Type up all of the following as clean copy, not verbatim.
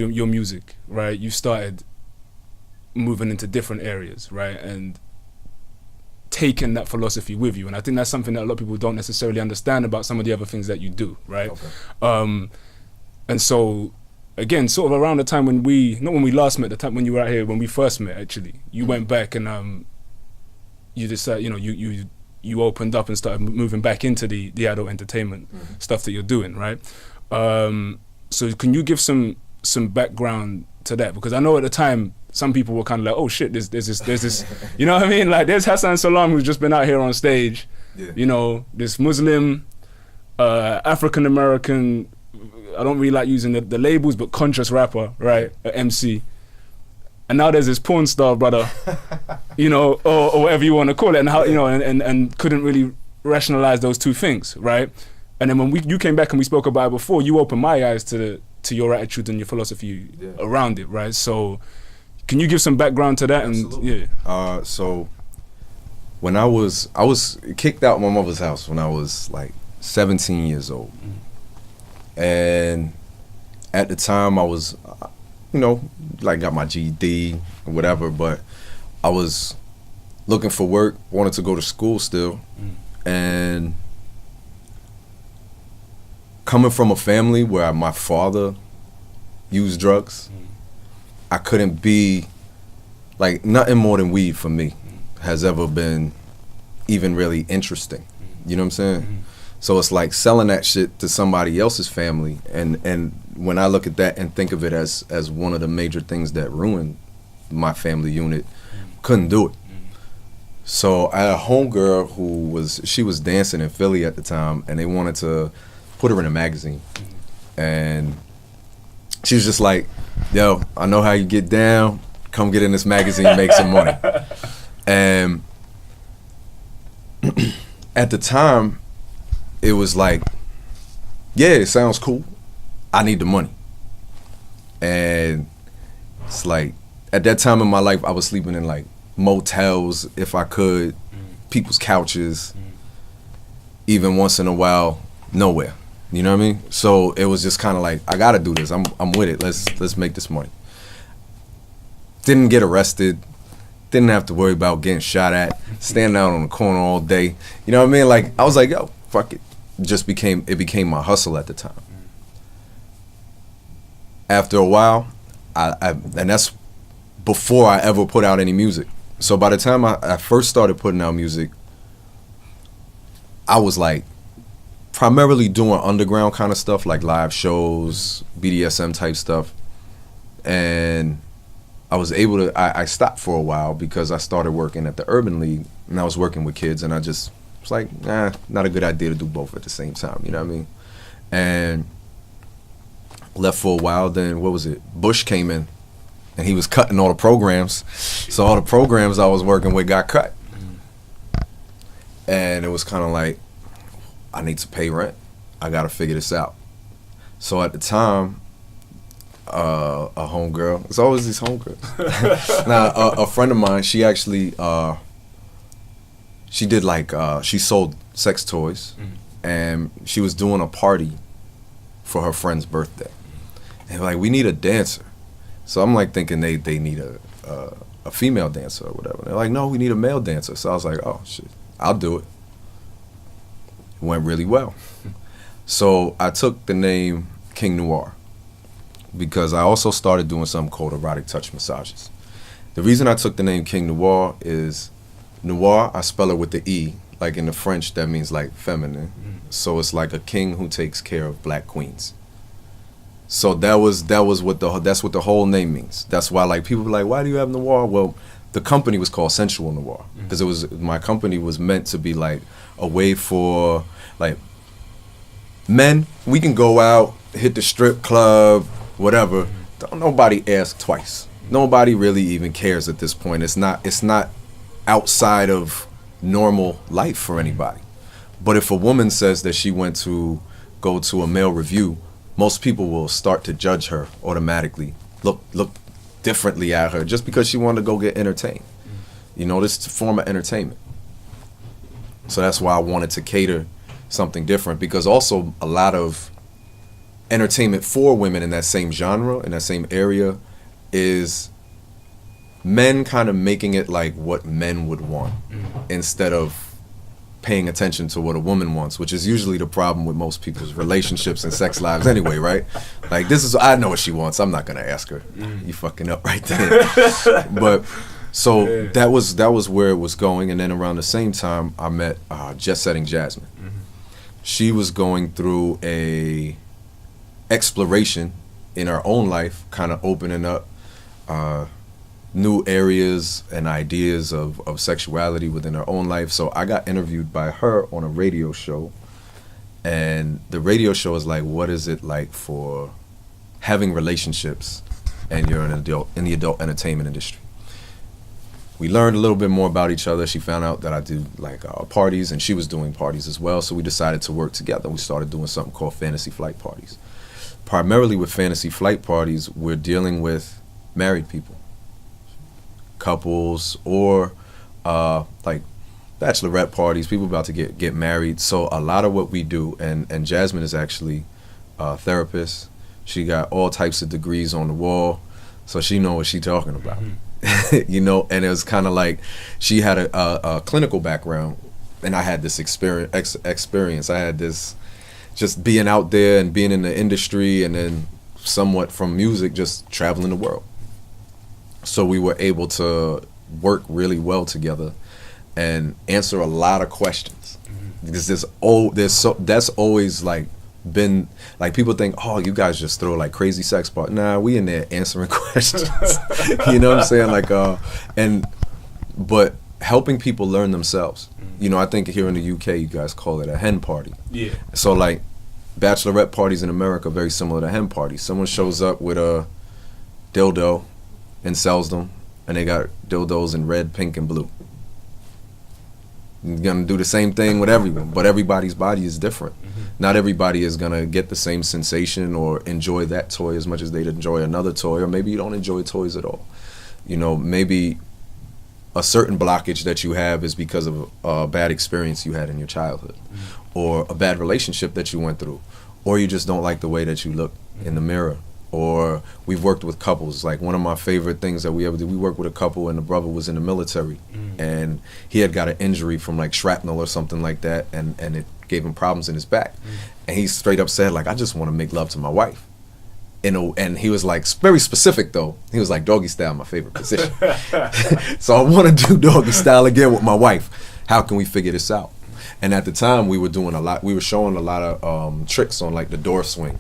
your music, right, you started moving into different areas, right, and taking that philosophy with you. And I think that's something that a lot of people don't necessarily understand about some of the other things that you do, right? Okay. And so, again, sort of around the time when not when we last met, the time when you were out here, when we first met, actually, you went back and you decided, you opened up and started moving back into the adult entertainment stuff that you're doing, right? So can you give some background to that? Because I know at the time, some people were kind of like, oh shit, there's this, you know what I mean? Like, there's Hasan Salaam, who's just been out here on stage, this Muslim, African-American, I don't really like using the labels, but conscious rapper, right, MC. And now there's this porn star brother, or whatever you want to call it, and how, and couldn't really rationalize those two things, right? And then when you came back and we spoke about it before, you opened my eyes to your attitude and your philosophy around it, right? So can you give some background to that? Absolutely. And so when I was kicked out of my mother's house when I was like 17 years old. And at the time I was, got my GED or whatever, but I was looking for work, wanted to go to school still. And coming from a family where my father used drugs, I couldn't be, like, nothing more than weed for me has ever been even really interesting. You know what I'm saying? So it's like selling that shit to somebody else's family, and when I look at that and think of it as one of the major things that ruined my family unit, couldn't do it. So I had a homegirl who was dancing in Philly at the time, and they wanted to put her in a magazine. And she was just like, yo, I know how you get down, come get in this magazine, make some money. And at the time, it was like, yeah, it sounds cool. I need the money. And it's like, at that time in my life, I was sleeping in like motels, if I could, people's couches, even once in a while, nowhere. You know what I mean? So it was just kind of like, I gotta do this. I'm with it. Let's make this money. Didn't get arrested. Didn't have to worry about getting shot at. Standing out on the corner all day. You know what I mean? Like, I was like, yo, fuck it. It became my hustle at the time. After a while, and that's before I ever put out any music. So by the time I first started putting out music, I was like primarily doing underground kind of stuff, like live shows, BDSM type stuff. And I was able to, I stopped for a while because I started working at the Urban League, and I was working with kids, and I just was like, not a good idea to do both at the same time, you know what I mean? And left for a while. Then what was it? Bush came in, and he was cutting all the programs. So all the programs I was working with got cut. And it was kind of like, I need to pay rent. I got to figure this out. So at the time, a homegirl, it's always these homegirls. Now, a friend of mine, she actually, she did like, she sold sex toys, and she was doing a party for her friend's birthday. And like, we need a dancer. So I'm like thinking they need a female dancer or whatever. They're like, no, we need a male dancer. So I was like, oh shit, I'll do it. It went really well. So I took the name King Noir because I also started doing something called erotic touch massages. The reason I took the name King Noir is noir, I spell it with the E. Like in the French, that means like feminine. So it's like a king who takes care of black queens. So that's what the whole name means. That's why like people be like, why do you have Noir? Well, the company was called Sensual Noir because my company was meant to be like a way for like men. We can go out, hit the strip club, whatever. Don't nobody ask twice. Nobody really even cares at this point. It's not outside of normal life for anybody. But if a woman says that she went to go to a male review, most people will start to judge her automatically, look differently at her just because she wanted to go get entertained. You know, this is a form of entertainment. So that's why I wanted to cater something different, because also a lot of entertainment for women in that same genre, in that same area, is men kind of making it like what men would want instead of paying attention to what a woman wants, which is usually the problem with most people's relationships and sex lives anyway, right? Like, this is, I know what she wants, I'm not gonna ask her. You fucking up right there. But so that was where it was going. And then around the same time, I met Jet Setting Jasmine. She was going through a exploration in her own life, kind of opening up new areas and ideas of sexuality within her own life. So I got interviewed by her on a radio show, and the radio show is like, what is it like for having relationships and you're an adult in the adult entertainment industry? We learned a little bit more about each other. She found out that I do like parties, and she was doing parties as well. So we decided to work together. We started doing something called Fantasy Flight Parties. Primarily with Fantasy Flight Parties, we're dealing with married people, couples, or like bachelorette parties, people about to get married. So a lot of what we do, and Jasmine is actually a therapist. She got all types of degrees on the wall, so she know what she talking about. You know, and it was kind of like she had a clinical background, and I had this experience. I had this just being out there and being in the industry, and then somewhat from music, just traveling the world. So we were able to work really well together and answer a lot of questions. Because that's always like been like, people think, oh, you guys just throw like crazy sex part. Nah, we in there answering questions. You know what I'm saying? Like but helping people learn themselves. You know, I think here in the UK you guys call it a hen party. Yeah. So like bachelorette parties in America are very similar to hen parties. Someone shows up with a dildo and sells them, and they got dildos in red, pink, and blue. You're gonna do the same thing with everyone, but everybody's body is different. Not everybody is gonna get the same sensation or enjoy that toy as much as they'd enjoy another toy, or maybe you don't enjoy toys at all. You know, maybe a certain blockage that you have is because of a bad experience you had in your childhood, or a bad relationship that you went through, or you just don't like the way that you look in the mirror. Or we've worked with couples. Like, one of my favorite things that we ever did, we worked with a couple, and the brother was in the military, and he had got an injury from like shrapnel or something like that, and it gave him problems in his back. And he straight up said, like, I just want to make love to my wife. And he was like, very specific though. He was like, doggy style, my favorite position. So I want to do doggy style again with my wife. How can we figure this out? And at the time we were showing a lot of tricks on like the door swing.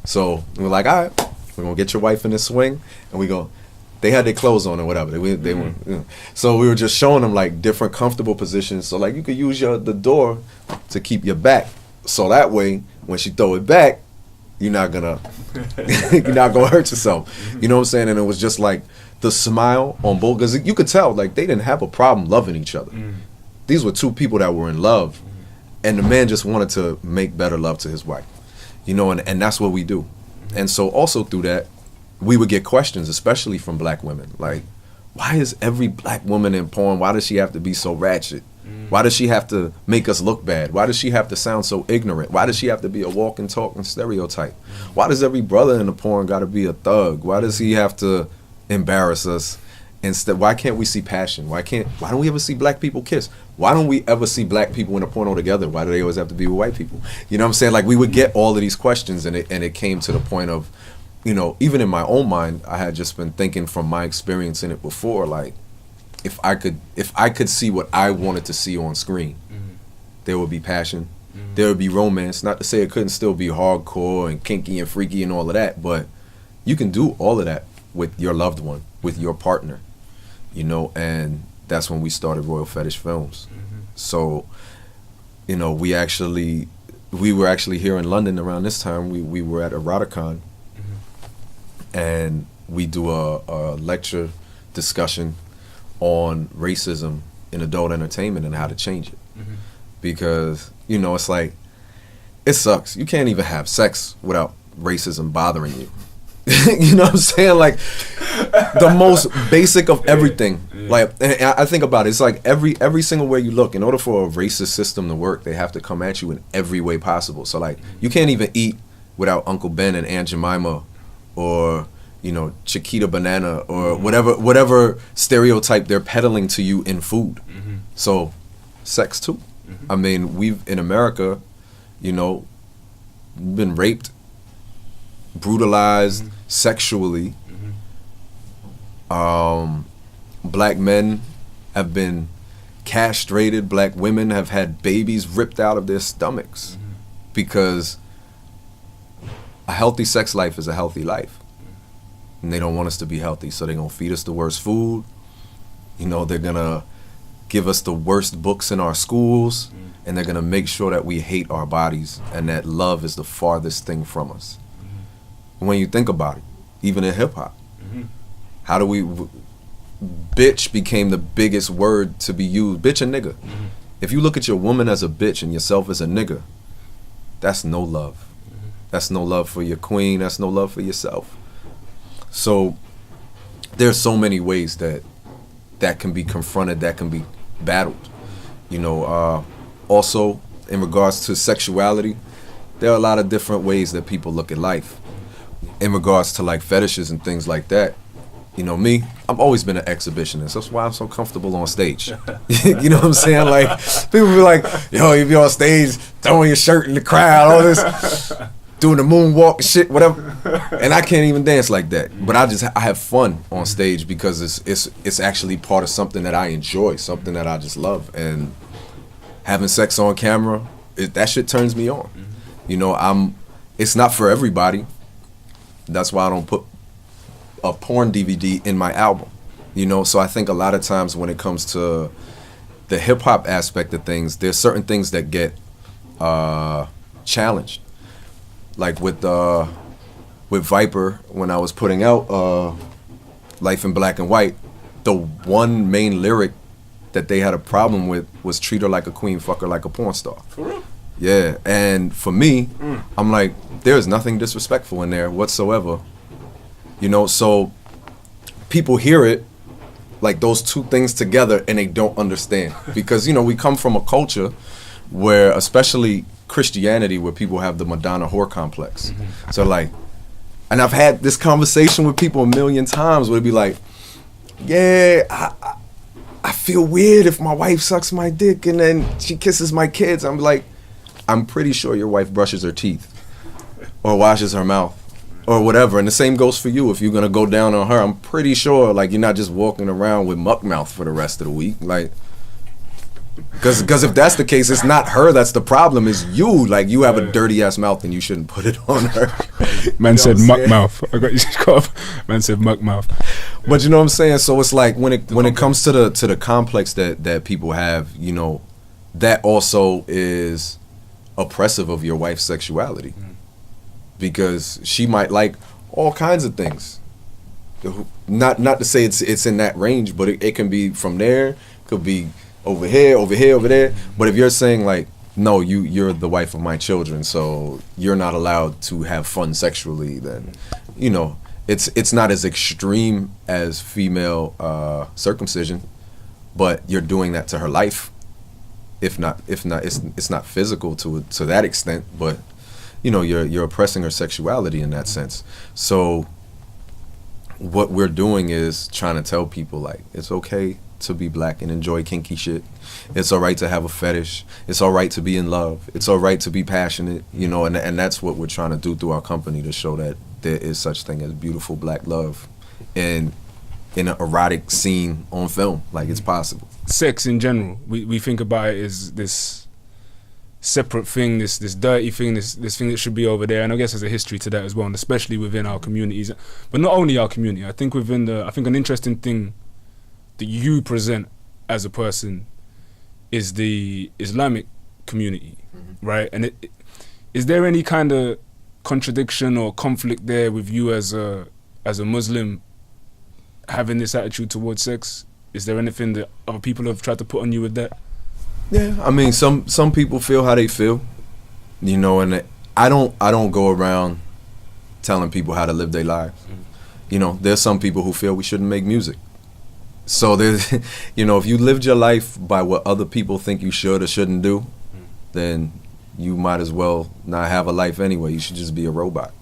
So we were like, all right, we're gonna get your wife in this swing, and they had their clothes on or whatever. They were, so we were just showing them like different comfortable positions. So like you could use the door to keep your back, so that way when she throw it back, you're not gonna hurt yourself. You know what I'm saying? And it was just like the smile on both, because you could tell like they didn't have a problem loving each other. These were two people that were in love, and the man just wanted to make better love to his wife. You know, and that's what we do. And so also through that, we would get questions, especially from black women. Like, why is every black woman in porn, why does she have to be so ratchet? Why does she have to make us look bad? Why does she have to sound so ignorant? Why does she have to be a walking, talking stereotype? Why does every brother in the porn got to be a thug? Why does he have to embarrass us? Instead, why can't we see passion? Why don't we ever see black people kiss? Why don't we ever see black people in a porno together? Why do they always have to be with white people? You know what I'm saying? Like, we would get all of these questions, and it came to the point of, you know, even in my own mind, I had just been thinking from my experience in it before, like, if I could see what I wanted to see on screen, there would be passion, there would be romance. Not to say it couldn't still be hardcore and kinky and freaky and all of that, but you can do all of that with your loved one, with your partner. You know, and that's when we started Royal Fetish Films. So, you know, we were actually here in London around this time. We were at Eroticon, and we do a lecture discussion on racism in adult entertainment and how to change it. Because, you know, it's like, it sucks. You can't even have sex without racism bothering you. You know what I'm saying? Like, the most basic of everything. Like, and I think about it, it's like every single way you look, in order for a racist system to work, they have to come at you in every way possible. So like, you can't even eat without Uncle Ben and Aunt Jemima, or you know, Chiquita Banana, or whatever stereotype they're peddling to you in food. So, sex too. I mean, we've in America, you know, been raped, brutalized sexually. Black men have been castrated. Black women have had babies ripped out of their stomachs because a healthy sex life is a healthy life. And they don't want us to be healthy, so they're going to feed us the worst food. You know, they're going to give us the worst books in our schools, and they're going to make sure that we hate our bodies and that love is the farthest thing from us. When you think about it, even in hip-hop, how do we... bitch became the biggest word to be used. Bitch and nigga. If you look at your woman as a bitch and yourself as a nigga, that's no love. That's no love for your queen. That's no love for yourself. So there's so many ways that can be confronted, that can be battled. You know, also in regards to sexuality, there are a lot of different ways that people look at life. In regards to like fetishes and things like that, you know me, I've always been an exhibitionist. That's why I'm so comfortable on stage. You know what I'm saying? Like, people be like, yo, you be on stage throwing your shirt in the crowd, all this, doing the moonwalk and shit, whatever. And I can't even dance like that. But I have fun on stage because it's actually part of something that I enjoy, something that I just love. And having sex on camera, that shit turns me on. You know, it's not for everybody. That's why I don't put a porn DVD in my album, you know. So I think a lot of times when it comes to the hip hop aspect of things, there's certain things that get challenged. Like with Viper, when I was putting out Life in Black and White, the one main lyric that they had a problem with was treat her like a queen, fuck her like a porn star. For real? Yeah, and for me, I'm like, there's nothing disrespectful in there whatsoever. You know, so people hear it like those two things together and they don't understand. Because, you know, we come from a culture where, especially Christianity, where people have the Madonna whore complex. So like, and I've had this conversation with people a million times where it'd be like, yeah, I feel weird if my wife sucks my dick and then she kisses my kids. I'm like, I'm pretty sure your wife brushes her teeth or washes her mouth or whatever. And the same goes for you. If you're going to go down on her, I'm pretty sure like you're not just walking around with muck mouth for the rest of the week. Like, because if that's the case, it's not her that's the problem, it's you. Like, you have a dirty ass mouth and you shouldn't put it on her. Man, you said muck mouth. I got you off. Man said muck mouth. But you know what I'm saying? So it's like when it comes to the complex that people have, you know, that also is oppressive of your wife's sexuality. Because she might like all kinds of things. Not to say it's in that range, but it can be from there, could be over here, over there. But if you're saying like, no, you're the wife of my children, so you're not allowed to have fun sexually, then, you know, it's not as extreme as female circumcision, but you're doing that to her life. If not, it's not physical to that extent, but you know, you're oppressing her sexuality in that sense. So what we're doing is trying to tell people like, it's okay to be black and enjoy kinky shit. It's all right to have a fetish. It's all right to be in love. It's all right to be passionate, you know, and that's what we're trying to do through our company, to show that there is such thing as beautiful black love and in an erotic scene on film. Like, it's possible. Sex in general, we think about it as this separate thing, this dirty thing, this thing that should be over there, and I guess there's a history to that as well, and especially within our communities. But not only our community, I think an interesting thing that you present as a person is the Islamic community, right? And is there any kind of contradiction or conflict there with you as a Muslim having this attitude towards sex? Is there anything that other people have tried to put on you with that? Yeah, I mean, some people feel how they feel, you know, and I don't go around telling people how to live their lives. You know, there's some people who feel we shouldn't make music. So there's, you know, if you lived your life by what other people think you should or shouldn't do, then you might as well not have a life anyway. You should just be a robot.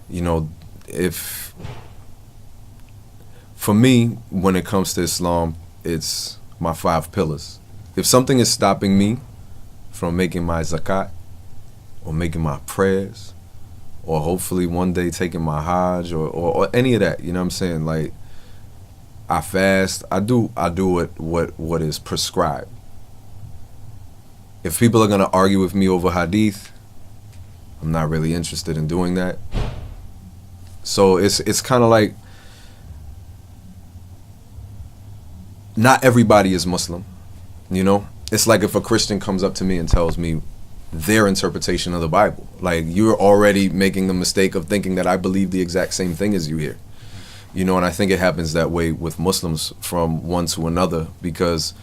You know, if, for me, when it comes to Islam, it's my 5 pillars. If something is stopping me from making my zakat, or making my prayers, or hopefully one day taking my hajj, or any of that, you know what I'm saying? Like, I fast, I do what is prescribed. If people are gonna argue with me over hadith, I'm not really interested in doing that. So it's kind of like, not everybody is Muslim, you know? It's like if a Christian comes up to me and tells me their interpretation of the Bible. Like, you're already making the mistake of thinking that I believe the exact same thing as you here. You know, and I think it happens that way with Muslims from one to another, because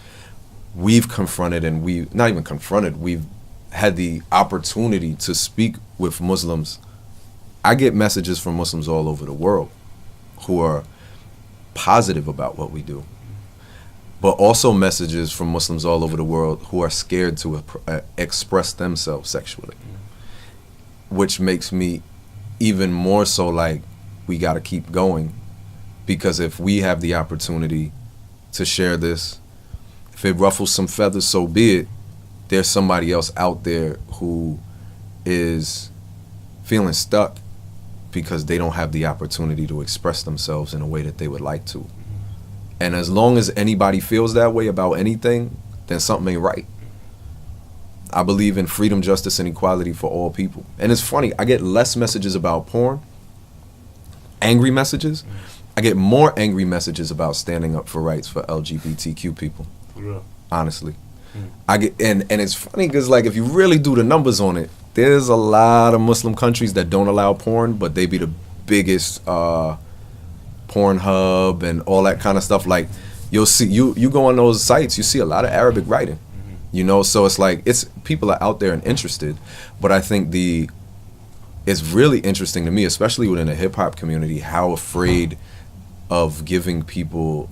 we've confronted, and not even confronted, we've had the opportunity to speak with Muslims. I get messages from Muslims all over the world who are positive about what we do, but also messages from Muslims all over the world who are scared to express themselves sexually, which makes me even more so like, we got to keep going, because if we have the opportunity to share this, if it ruffles some feathers, so be it. There's somebody else out there who is feeling stuck because they don't have the opportunity to express themselves in a way that they would like to. And as long as anybody feels that way about anything, then something ain't right. I believe in freedom, justice, and equality for all people. And it's funny, I get less messages about porn, angry messages. I get more angry messages about standing up for rights for LGBTQ people. For real. Honestly. I get, and it's funny because, like, if you really do the numbers on it, there's a lot of Muslim countries that don't allow porn, but they be the biggest Pornhub and all that kind of stuff. Like, you'll see, you go on those sites, you see a lot of Arabic writing, you know. So it's like, it's, people are out there and interested. But I think it's really interesting to me, especially within the hip hop community, how afraid of giving people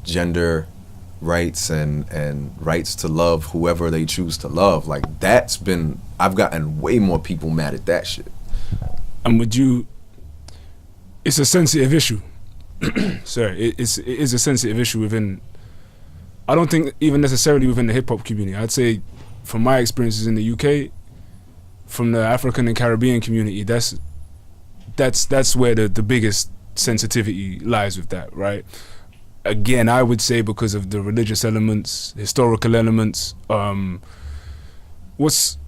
gender rights and rights to love whoever they choose to love. Like, I've gotten way more people mad at that shit. And it's a sensitive issue. Sorry, it is a sensitive issue within, I don't think even necessarily within the hip hop community. I'd say from my experiences in the UK, from the African and Caribbean community, that's where the biggest sensitivity lies with that, right? Again, I would say because of the religious elements, historical elements. What's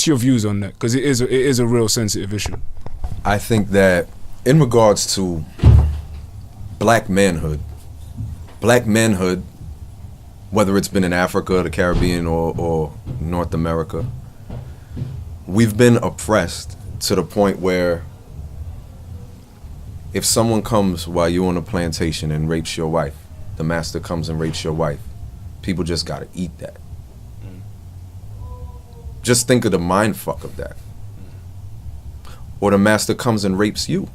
your views on that? Because it is a real sensitive issue. I think that in regards to black manhood, whether it's been in Africa, the Caribbean, or North America, we've been oppressed to the point where if someone comes while you're on a plantation and rapes your wife, the master comes and rapes your wife, people just gotta eat that. Just think of the mind fuck of that. Or the master comes and rapes you,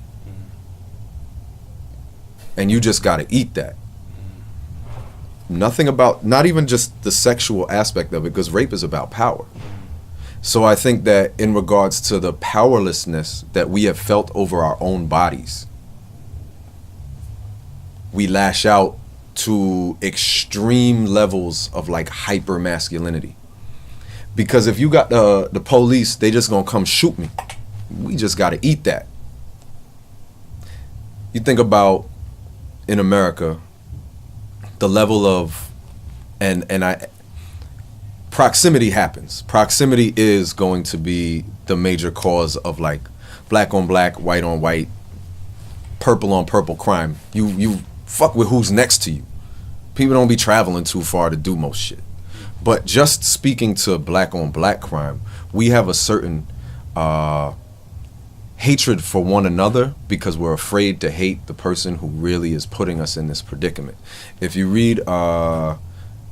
and you just gotta eat that. Nothing about, not even just the sexual aspect of it, because rape is about power. So I think that in regards to the powerlessness that we have felt over our own bodies, we lash out to extreme levels of like hyper-masculinity. Because if you got the police, they just gonna come shoot me. We just gotta eat that. You think about in America, the level of, proximity happens. Proximity is going to be the major cause of like black on black, white on white, purple on purple crime. You fuck with who's next to you. People don't be traveling too far to do most shit. But just speaking to black on black crime, we have a certain hatred for one another because we're afraid to hate the person who really is putting us in this predicament. If you read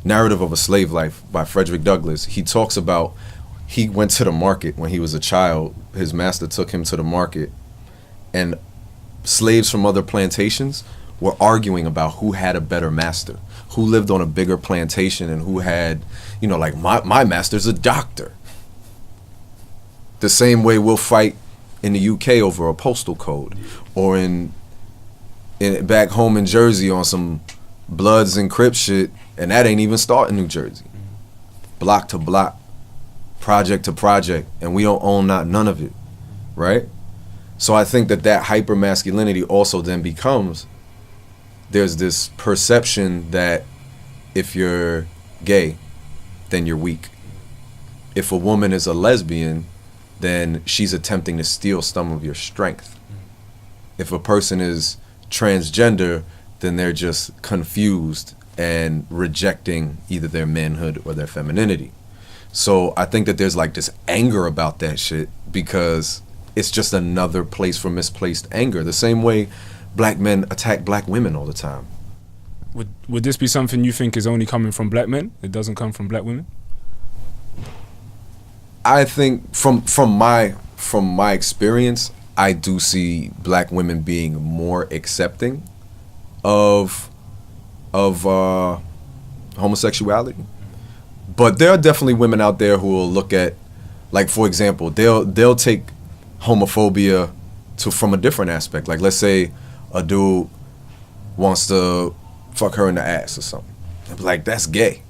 Narrative of a Slave Life by Frederick Douglass, he talks about, he went to the market when he was a child. His master took him to the market, and slaves from other plantations were arguing about who had a better master, who lived on a bigger plantation, and who had, you know, like, my master's a doctor. The same way we'll fight in the UK over a postal code, or in back home in Jersey on some Bloods and Crips shit, and that ain't even starting New Jersey. Block to block, project to project, and we don't own none of it, right? So I think that hyper masculinity also then becomes, there's this perception that if you're gay, then you're weak. If a woman is a lesbian, then she's attempting to steal some of your strength. If a person is transgender, then they're just confused and rejecting either their manhood or their femininity. So I think that there's like this anger about that shit because it's just another place for misplaced anger. The same way black men attack black women all the time. Would this be something you think is only coming from black men? It doesn't come from black women? I think from my experience, I do see black women being more accepting of homosexuality. But there are definitely women out there who will look at, like, for example, they'll take homophobia from a different aspect. Like, let's say a dude wants to fuck her in the ass or something. They'll be like, that's gay.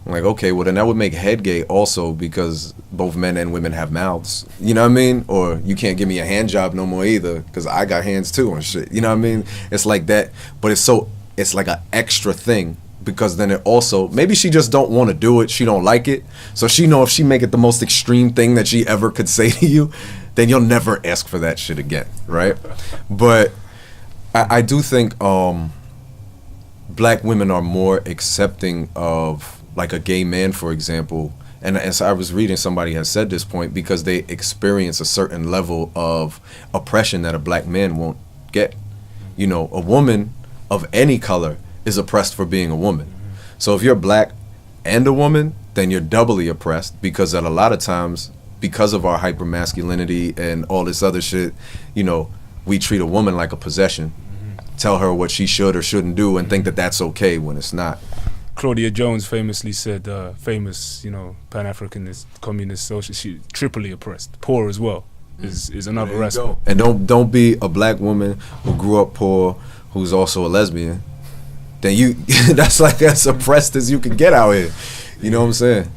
I'm like, okay, well then that would make head gay also, because both men and women have mouths. You know what I mean? Or you can't give me a hand job no more either, because I got hands too and shit. You know what I mean? It's like that, but it's like an extra thing, because then it also, maybe she just don't want to do it, she don't like it, so she know if she make it the most extreme thing that she ever could say to you, then you'll never ask for that shit again, right? But I do think black women are more accepting of, like, a gay man, for example, and as I was reading, somebody has said this point, because they experience a certain level of oppression that a black man won't get. You know, a woman of any color is oppressed for being a woman. So if you're black and a woman, then you're doubly oppressed, because at a lot of times, because of our hyper masculinity and all this other shit, you know, we treat a woman like a possession, tell her what she should or shouldn't do, and think that that's okay when it's not. Claudia Jones famously said, famous, you know, Pan-Africanist, communist, socialist, she triply oppressed. Poor as well is another aspect. And don't be a black woman who grew up poor, who's also a lesbian. Then you, that's like as oppressed as you can get out here. You know what I'm saying?